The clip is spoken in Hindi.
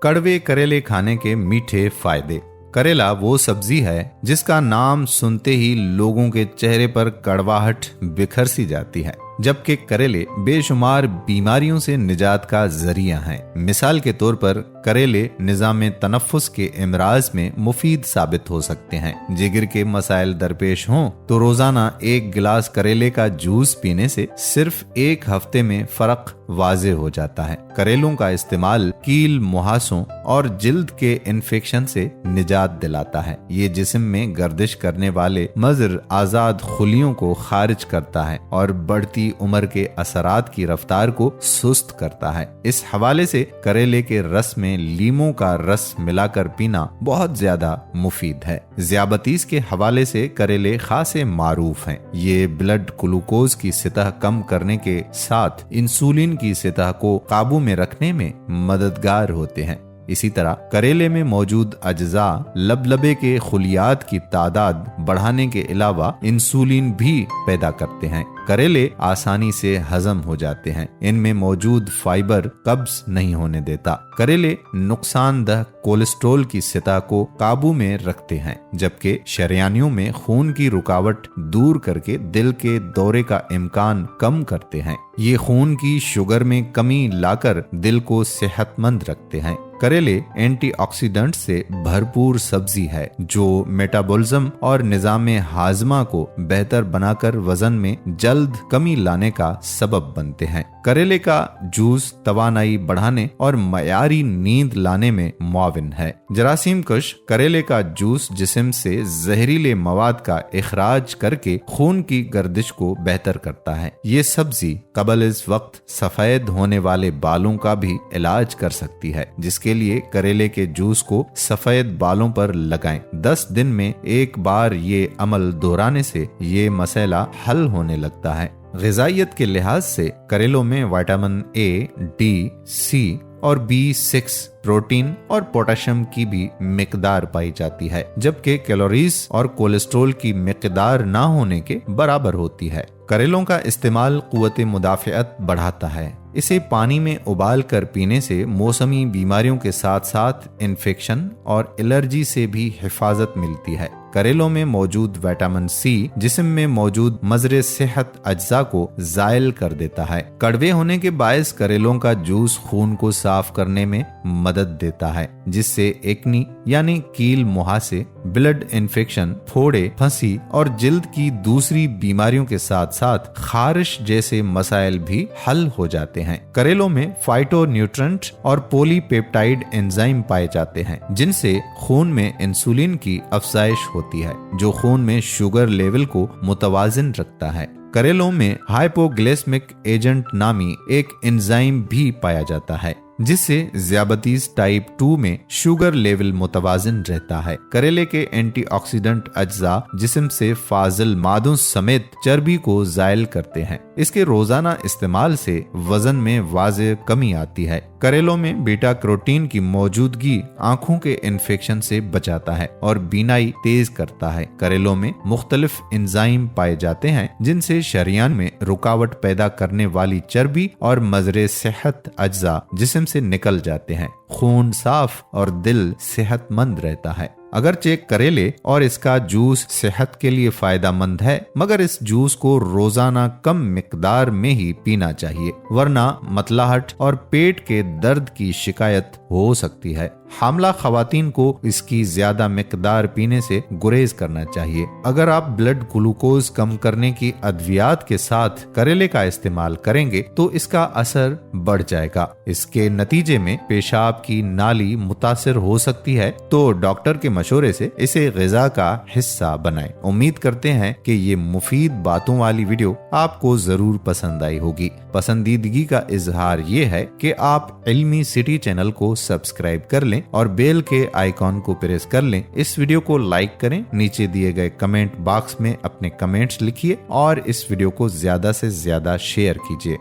कड़वे करेले खाने के मीठे फायदे। करेला वो सब्जी है जिसका नाम सुनते ही लोगों के चेहरे पर कड़वाहट बिखर सी जाती है, जबकि करेले बेशुमार बीमारियों से निजात का जरिया हैं। मिसाल के तौर पर करेले निज़ाम तनफ्फुस के इमराज में मुफीद साबित हो सकते हैं। जिगर के मसाइल दरपेश हों तो रोजाना 1 गिलास करेले का जूस पीने से सिर्फ 1 हफ्ते में फर्क वाजे हो जाता है। करेलों का इस्तेमाल कील, मुहासों और जिल्द के इन्फेक्शन से निजात दिलाता है। ये जिस्म में गर्दिश करने वाले मज़र आजाद खुलियों को खारिज करता है और बढ़ती उम्र के असरात की रफ्तार को सुस्त करता है। इस हवाले से करेले के रस में लीमों का रस मिलाकर पीना बहुत ज्यादा मुफीद है। ज़ियाबतीस के हवाले से करेले खासे मारूफ हैं। ये ब्लड ग्लूकोज की सतह कम करने के साथ इंसुलिन की सतह को काबू में रखने में मददगार होते हैं। इसी तरह करेले में मौजूद अज्जा लबलबे के खुलियात की तादाद बढ़ाने के अलावा इंसुलिन भी पैदा करते हैं। करेले आसानी से हजम हो जाते हैं। इनमें मौजूद फाइबर कब्ज नहीं होने देता। करेले नुकसानदह कोलेस्ट्रॉल की सतह को काबू में रखते हैं, जबकि शरियानियों में खून की रुकावट दूर करके दिल के दौरे का इम्कान कम करते हैं। ये खून की शुगर में कमी लाकर दिल को सेहतमंद रखते हैं। करेले एंटीऑक्सीडेंट से भरपूर सब्जी है जो मेटाबॉलिज्म और निजाम हाजमा को बेहतर बनाकर वजन में जल्द कमी लाने का सबब बनते हैं। करेले का जूस तवानाई बढ़ाने और मयारी नींद लाने में मुआविन है। जरासीम कश करेले का जूस जिस्म से जहरीले मवाद का इखराज करके खून की गर्दिश को बेहतर करता है। ये सब्जी कबल इस वक्त सफेद होने वाले बालों का भी इलाज कर सकती है, जिसके लिए करेले के जूस को सफेद बालों पर लगाएं। 10 दिन में 1 बार ये अमल दोहराने से ये मसला हल होने लगता है। ग़िज़ाइयत के लिहाज से करेलों में विटामिन ए, डी, सी और B6 प्रोटीन और पोटेशियम की भी मिकदार पाई जाती है, जबकि कैलोरीज और कोलेस्ट्रॉल की मिकदार ना होने के बराबर होती है। करेलों का इस्तेमाल कुव्वत मुदाफ़ियत बढ़ाता है। इसे पानी में उबाल कर पीने से मौसमी बीमारियों के साथ साथ इन्फेक्शन और एलर्जी से भी हिफाजत मिलती है। करेलों में मौजूद विटामिन सी जिस्म में मौजूद मज़रे सेहत अज्जा को ज़ायल कर देता है। कड़वे होने के बायस करेलों का जूस खून को साफ करने में मदद देता है, जिससे एक्नी यानी कील मुहासे, ब्लड इन्फेक्शन, फोड़े, फंसी और जिल्द की दूसरी बीमारियों के साथ साथ खारिश जैसे मसाइल भी हल हो जाते हैं। करेलों में फाइटोन्यूट्रेंट और पॉलीपेप्टाइड एंजाइम पाए जाते हैं, जिनसे खून में इंसुलिन की अफजाइश होती है, जो खून में शुगर लेवल को मुतवाजिन रखता है। करेलों में हाइपोग्लाइसेमिक एजेंट नामी एक एंजाइम भी पाया जाता है, जिससे ज़ियाबतीस टाइप 2 में शुगर लेवल मुतवाजिन रहता है। करेले के एंटीऑक्सीडेंट अज्जा जिस्म से फाजिल मादों समेत चर्बी को ज़ायल करते हैं। इसके रोजाना इस्तेमाल से वजन में वाज़े कमी आती है। करेलों में बीटा कैरोटीन की मौजूदगी आंखों के इन्फेक्शन से बचाता है और बीनाई तेज करता है। करेलों में मुख्तलिफ एंजाइम पाए जाते हैं, जिनसे शरियान में रुकावट पैदा करने वाली चर्बी और मज़रे सेहत अज्जा जिस्म से निकल जाते हैं। खून साफ और दिल सेहतमंद रहता है। अगरचे करेले और इसका जूस सेहत के लिए फायदेमंद है, मगर इस जूस को रोजाना कम मिकदार में ही पीना चाहिए, वरना मतलाहट और पेट के दर्द की शिकायत हो सकती है। हामला खवातीन को इसकी ज्यादा मिकदार पीने से गुरेज करना चाहिए। अगर आप ब्लड ग्लूकोज कम करने की अद्वियात के साथ करेले का इस्तेमाल करेंगे तो इसका असर बढ़ जाएगा। इसके नतीजे में पेशाब की नाली मुतासिर हो सकती है, तो डॉक्टर के मशवरे से इसे ग़िज़ा का हिस्सा बनाएं। उम्मीद करते हैं कि ये मुफीद बातों वाली वीडियो आपको जरूर पसंद आई होगी। पसंदीदगी का इजहार ये है कि आप इल्मी सिटी चैनल को सब्सक्राइब कर लें और बेल के आइकॉन को प्रेस कर लें। इस वीडियो को लाइक करें, नीचे दिए गए कमेंट बॉक्स में अपने कमेंट्स लिखिए और इस वीडियो को ज्यादा से ज्यादा शेयर कीजिए।